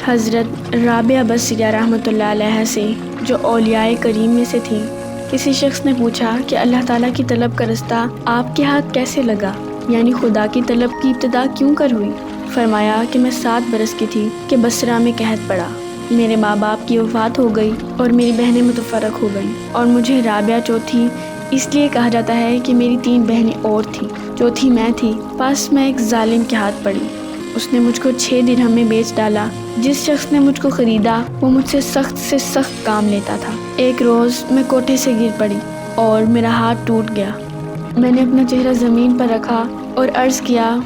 حضرت رابعہ بصریہ رحمۃ اللہ علیہ سے، جو اولیاء کریم میں سے تھی، کسی شخص نے پوچھا کہ اللہ تعالیٰ کی طلب کا رستہ آپ کے ہاتھ کیسے لگا، یعنی خدا کی طلب کی ابتدا کیوں کر ہوئی؟ فرمایا کہ میں 7 برس کی تھی کہ بصرہ میں قحط پڑا، میرے ماں باپ کی وفات ہو گئی اور میری بہنیں متفرق ہو گئیں، اور مجھے رابعہ چوتھی اس لیے کہا جاتا ہے کہ میری 3 بہنیں اور تھیں، چوتھی میں تھی۔ پس میں ایک ظالم کے ہاتھ پڑی، اس نے مجھ کو 6 درہم میں بیچ ڈالا۔ جس شخص نے مجھ کو خریدا وہ مجھ سے سخت کام لیتا تھا۔ ایک روز میں کوٹھے سے گر پڑی اور میرا ہاتھ ٹوٹ گیا۔ میں نے اپنا چہرہ زمین پر رکھا اور عرض کیا،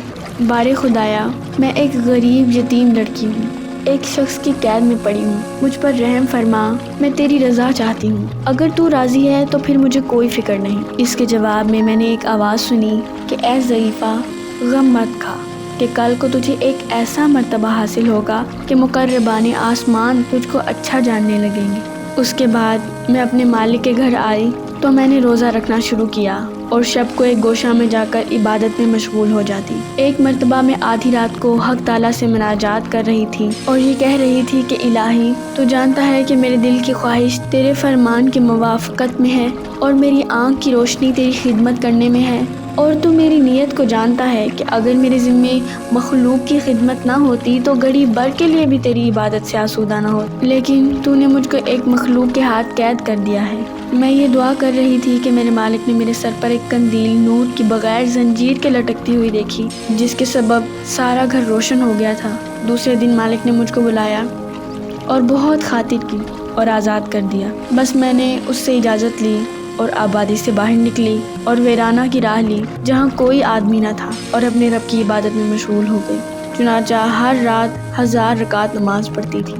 بارے خدایا، میں ایک غریب یتیم لڑکی ہوں، ایک شخص کی قید میں پڑی ہوں، مجھ پر رحم فرما، میں تیری رضا چاہتی ہوں، اگر تو راضی ہے تو پھر مجھے کوئی فکر نہیں۔ اس کے جواب میں نے ایک آواز سنی کہ اے ضعیفہ، غم مت کھا کہ کل کو تجھے ایک ایسا مرتبہ حاصل ہوگا کہ مقربان آسمان تجھ کو اچھا جاننے لگیں گے۔ اس کے بعد میں اپنے مالک کے گھر آئی تو میں نے روزہ رکھنا شروع کیا اور شب کو ایک گوشہ میں جا کر عبادت میں مشغول ہو جاتی۔ ایک مرتبہ میں آدھی رات کو حق تعالیٰ سے مناجات کر رہی تھی اور یہ کہہ رہی تھی کہ الہی، تو جانتا ہے کہ میرے دل کی خواہش تیرے فرمان کی موافقت میں ہے اور میری آنکھ کی روشنی تیری خدمت کرنے میں ہے، اور تو میری نیت کو جانتا ہے کہ اگر میرے ذمے مخلوق کی خدمت نہ ہوتی تو گھڑی بھر کے لیے بھی تیری عبادت سے آسودہ نہ ہوتی، لیکن تو نے مجھ کو ایک مخلوق کے ہاتھ قید کر دیا ہے۔ میں یہ دعا کر رہی تھی کہ میرے مالک نے میرے سر پر ایک قندیل نور کی بغیر زنجیر کے لٹکتی ہوئی دیکھی، جس کے سبب سارا گھر روشن ہو گیا تھا۔ دوسرے دن مالک نے مجھ کو بلایا اور بہت خاطر کی اور آزاد کر دیا۔ بس میں نے اس سے اجازت لی اور آبادی سے باہر نکلی اور ویرانہ کی راہ لی جہاں کوئی آدمی نہ تھا، اور اپنے رب کی عبادت میں مشغول ہو گئی۔ چنانچہ ہر رات 1000 رکعت نماز پڑھتی تھی۔